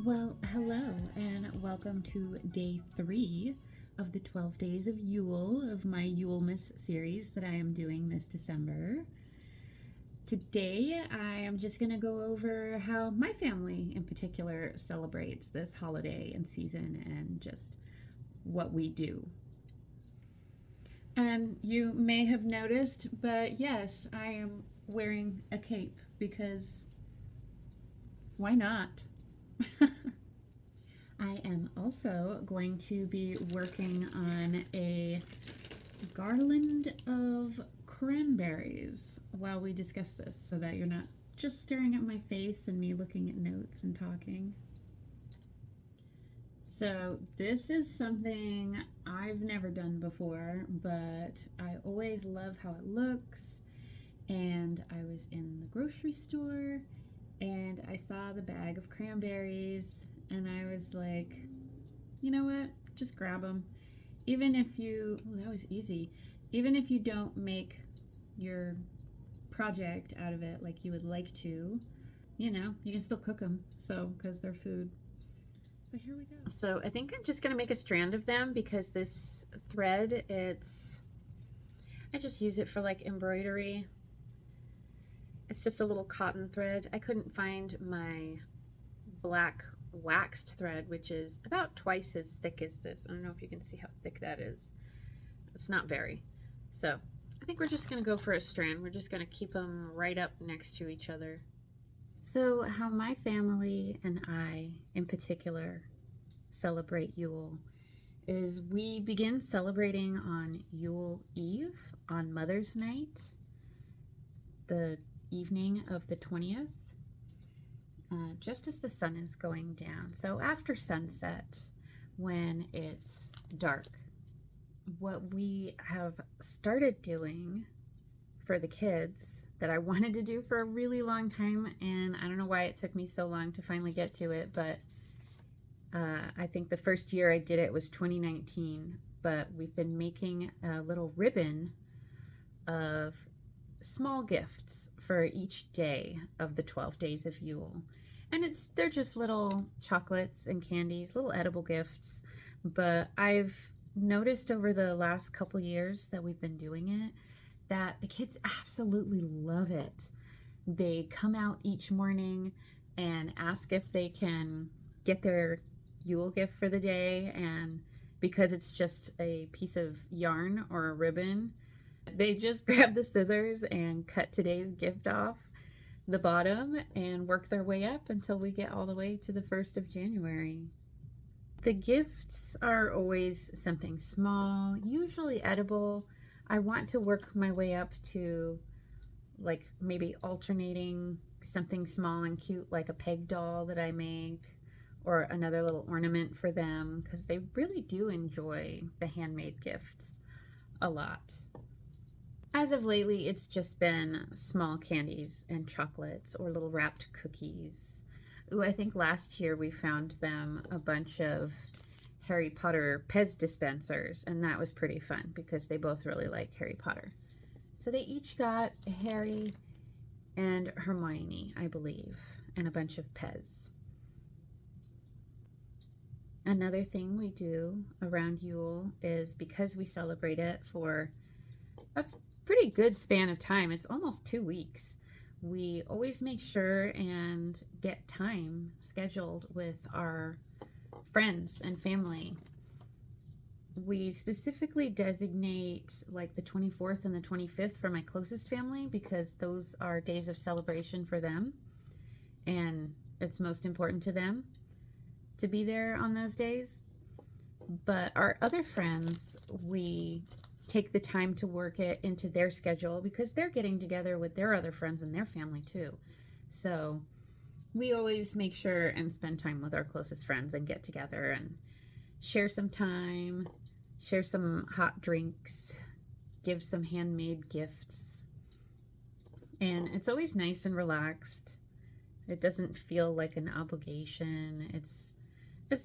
Well, hello, and welcome to day 3 of the 12 Days of Yule of my Yulemas series that I am doing this December. Today, I am just going to go over how my family in particular celebrates this holiday and season and just what we do. And you may have noticed, but yes, I am wearing a cape because why not? I am also going to be working on a garland of cranberries while we discuss this so that you're not just staring at my face and me looking at notes and talking. So this is something I've never done before, but I always love how it looks. And I was in the grocery store and I saw the bag of cranberries and I was like, you know what, just grab them. Even if you, that was easy. Even if you don't make your project out of it like you would like to, you know, you can still cook them. So, because they're food. So here we go. So I think I'm just going to make a strand of them because this thread, I just use it for like embroidery. It's just a little cotton thread. I couldn't find my black waxed thread, which is about twice as thick as this. I don't know if you can see how thick that is. It's not very. So I think we're just going to go for a strand. We're just going to keep them right up next to each other. So how my family and I in particular celebrate Yule is we begin celebrating on Yule Eve, on Mother's Night, the evening of the 20th. Just as the sun is going down. So after sunset, when it's dark, what we have started doing for the kids that I wanted to do for a really long time, and I don't know why it took me so long to finally get to it, but I think the first year I did it was 2019, but we've been making a little ribbon of small gifts for each day of the 12 days of Yule. And they're just little chocolates and candies, little edible gifts. But I've noticed over the last couple years that we've been doing it that the kids absolutely love it. They come out each morning and ask if they can get their Yule gift for the day. And because it's just a piece of yarn or a ribbon, they just grab the scissors and cut today's gift off the bottom and work their way up until we get all the way to the 1st of January. The gifts are always something small, usually edible. I want to work my way up to like maybe alternating something small and cute like a peg doll that I make or another little ornament for them because they really do enjoy the handmade gifts a lot. As of lately, it's just been small candies and chocolates or little wrapped cookies. Ooh, I think last year we found them a bunch of Harry Potter Pez dispensers, and that was pretty fun because they both really like Harry Potter. So they each got Harry and Hermione, I believe, and a bunch of Pez. Another thing we do around Yule is because we celebrate it for a pretty good span of time. It's almost 2 weeks. We always make sure and get time scheduled with our friends and family. We specifically designate like the 24th and the 25th for my closest family because those are days of celebration for them and it's most important to them to be there on those days. But our other friends, we take the time to work it into their schedule because they're getting together with their other friends and their family too. So we always make sure and spend time with our closest friends and get together and share some time, share some hot drinks, give some handmade gifts. And it's always nice and relaxed. It doesn't feel like an obligation. It's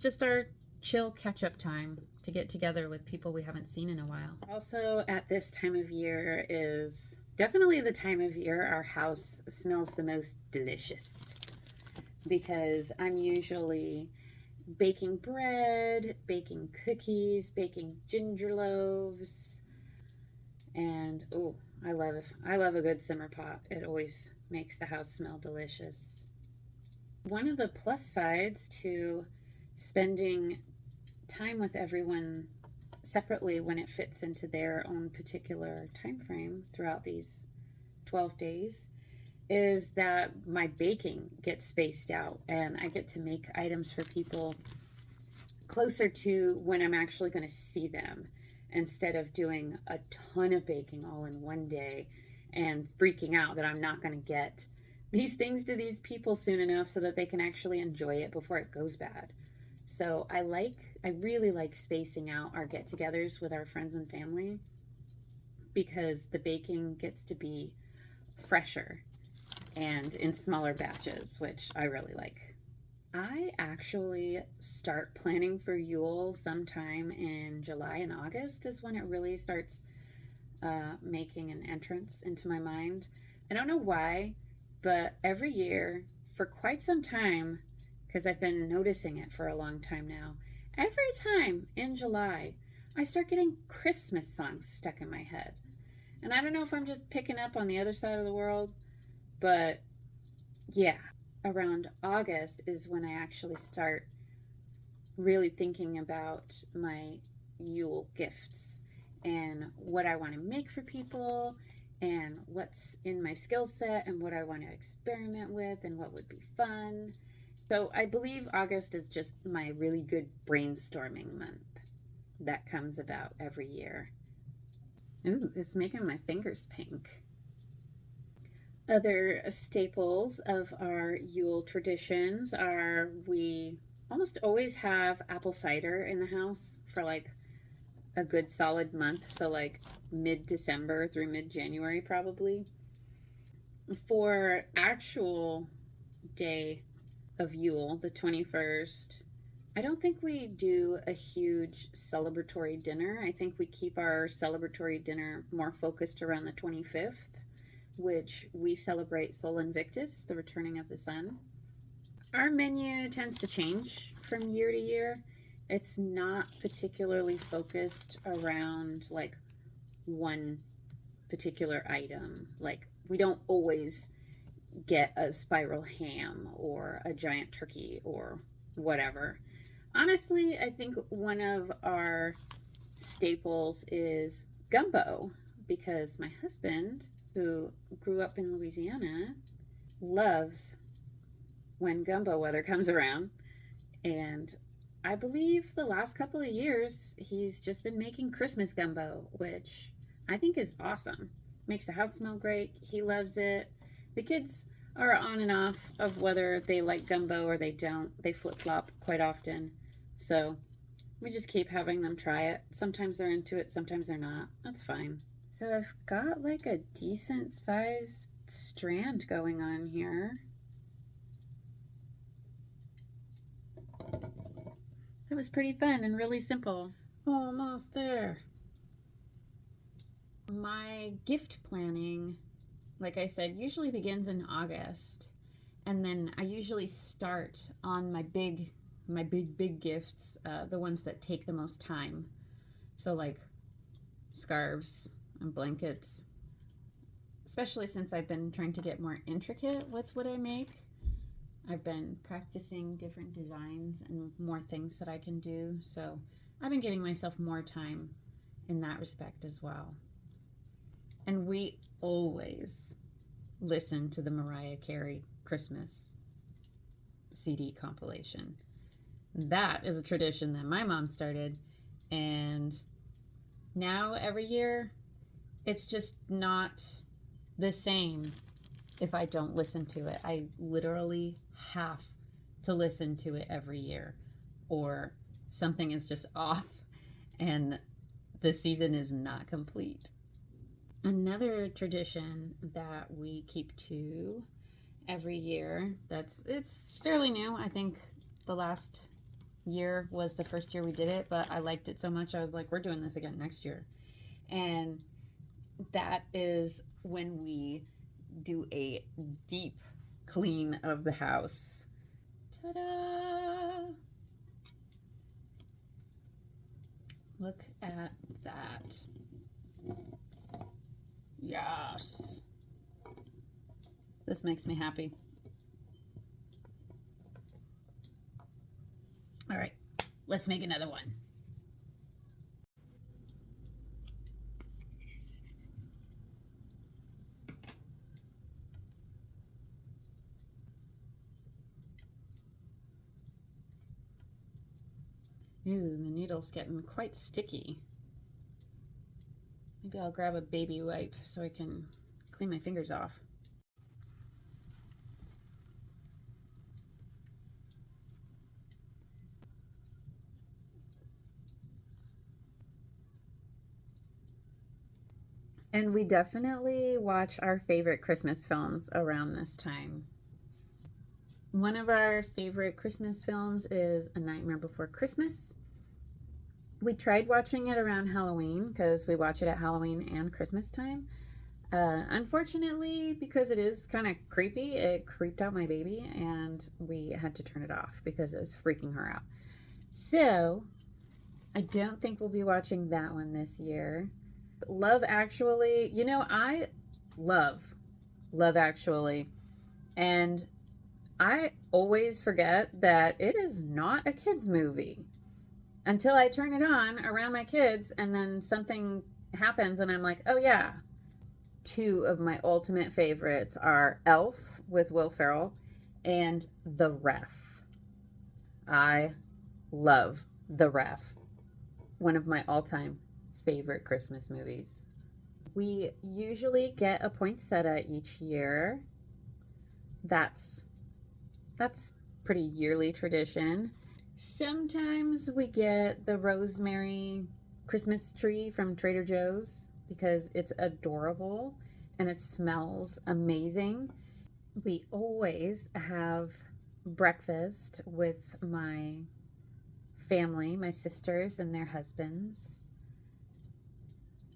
just our chill catch-up time to get together with people we haven't seen in a while. Also, at this time of year is definitely the time of year our house smells the most delicious. because I'm usually baking bread, baking cookies, baking ginger loaves, and oh, I love a good simmer pot. It always makes the house smell delicious. One of the plus sides to spending time with everyone separately when it fits into their own particular time frame throughout these 12 days is that my baking gets spaced out and I get to make items for people closer to when I'm actually going to see them instead of doing a ton of baking all in one day and freaking out that I'm not going to get these things to these people soon enough so that they can actually enjoy it before it goes bad. So I really like spacing out our get-togethers with our friends and family because the baking gets to be fresher and in smaller batches, which I really like. I actually start planning for Yule sometime in July and August is when it really starts making an entrance into my mind. I don't know why, but every year for quite some time, because I've been noticing it for a long time now, every time in July, I start getting Christmas songs stuck in my head. And I don't know if I'm just picking up on the other side of the world, but yeah, around August is when I actually start really thinking about my Yule gifts and what I want to make for people and what's in my skill set and what I want to experiment with and what would be fun. So I believe August is just my really good brainstorming month that comes about every year. Ooh, it's making my fingers pink. Other staples of our Yule traditions are we almost always have apple cider in the house for like a good solid month. So, like mid December through mid January, probably. For actual day of Yule, the 21st, I don't think we do a huge celebratory dinner. I think we keep our celebratory dinner more focused around the 25th, which we celebrate Sol Invictus, the returning of the sun. Our menu tends to change from year to year. It's not particularly focused around like one particular item. Like we don't always get a spiral ham or a giant turkey or whatever. Honestly, I think one of our staples is gumbo because my husband, who grew up in Louisiana, loves when gumbo weather comes around. And I believe the last couple of years he's just been making Christmas gumbo, which I think is awesome. Makes the house smell great. He loves it. The kids are on and off of whether they like gumbo or they don't. They flip-flop quite often. So we just keep having them try it. Sometimes they're into it, sometimes they're not. That's fine. So I've got like a decent sized strand going on here. That was pretty fun and really simple. Almost there. My gift planning, like I said, usually begins in August. And then I usually start on my big gifts, the ones that take the most time. So like scarves and blankets, especially since I've been trying to get more intricate with what I make. I've been practicing different designs and more things that I can do. So I've been giving myself more time in that respect as well. And we always listen to the Mariah Carey Christmas CD compilation. That is a tradition that my mom started, and now every year it's just not the same if I don't listen to it. I literally have to listen to it every year, or something is just off and the season is not complete. Another tradition that we keep to every year, it's fairly new. I think the last year was the first year we did it, but I liked it so much I was like, we're doing this again next year. And that is when we do a deep clean of the house. Ta-da! Look at that. Yes. This makes me happy. All right, let's make another one. Ooh, the needle's getting quite sticky. Maybe I'll grab a baby wipe so I can clean my fingers off. And we definitely watch our favorite Christmas films around this time. One of our favorite Christmas films is A Nightmare Before Christmas. We tried watching it around Halloween because we watch it at Halloween and Christmas time. Unfortunately, because it is kind of creepy, it creeped out my baby and we had to turn it off because it was freaking her out. So I don't think we'll be watching that one this year. Love Actually, you know, I love Actually, and I always forget that it is not a kids movie until I turn it on around my kids and then something happens and I'm like, oh yeah. Two of my ultimate favorites are Elf with Will Ferrell and The Ref. I love The Ref. One of my all-time favorite Christmas movies. We usually get a poinsettia each year. That's pretty yearly tradition. Sometimes we get the rosemary Christmas tree from Trader Joe's because it's adorable and it smells amazing. We always have breakfast with my family, my sisters and their husbands,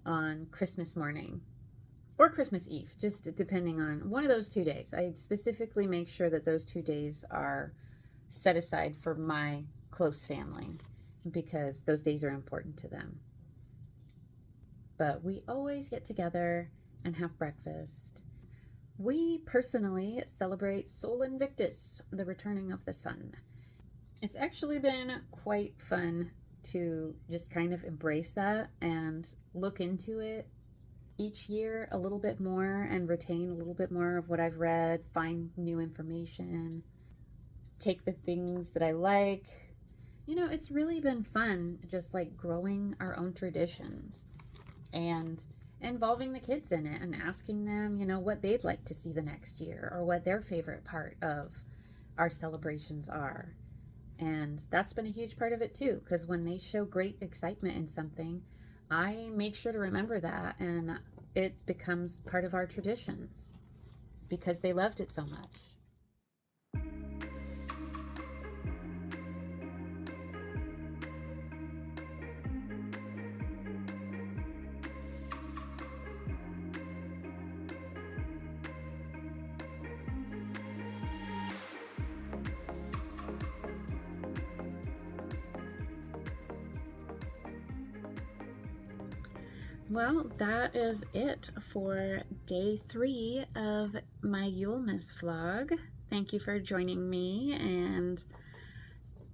on Christmas morning or Christmas Eve, just depending on one of those 2 days. I specifically make sure that those 2 days are set aside for my close family because those days are important to them. But we always get together and have breakfast. We personally celebrate Sol Invictus, the returning of the sun. It's actually been quite fun to just kind of embrace that and look into it each year a little bit more and retain a little bit more of what I've read, find new information, take the things that I like. You know, it's really been fun just like growing our own traditions and involving the kids in it and asking them, you know, what they'd like to see the next year or what their favorite part of our celebrations are. And that's been a huge part of it too, because when they show great excitement in something, I make sure to remember that and it becomes part of our traditions because they loved it so much. Well, that is it for day 3 of my Yulemas vlog. Thank you for joining me and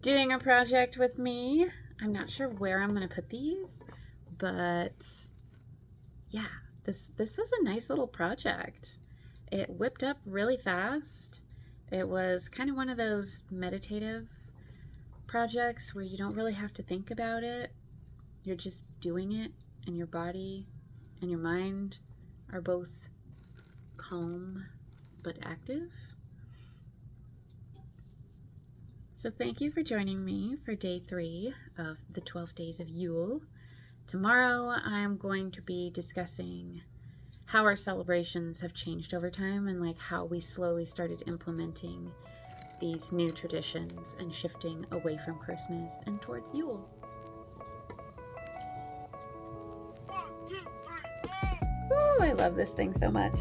doing a project with me. I'm not sure where I'm going to put these, but yeah, this was a nice little project. It whipped up really fast. It was kind of one of those meditative projects where you don't really have to think about it. You're just doing it. And your body and your mind are both calm but active. So thank you for joining me for day 3 of the 12 Days of Yule. Tomorrow I'm going to be discussing how our celebrations have changed over time and like how we slowly started implementing these new traditions and shifting away from Christmas and towards Yule. Ooh, I love this thing so much.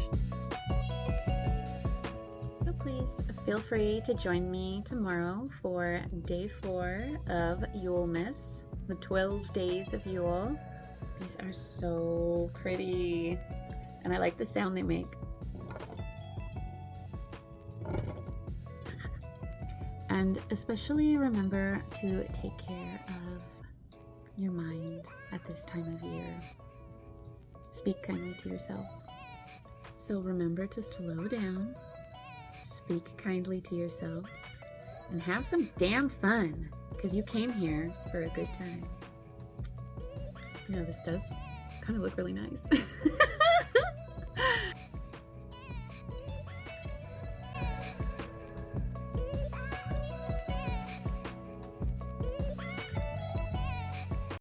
So please feel free to join me tomorrow for day 4 of Yulemas, the 12 days of Yule. These are so pretty, and I like the sound they make. And especially remember to take care of your mind at this time of year. Speak kindly to yourself. So remember to slow down, speak kindly to yourself, and have some damn fun, because you came here for a good time. You know, this does kind of look really nice.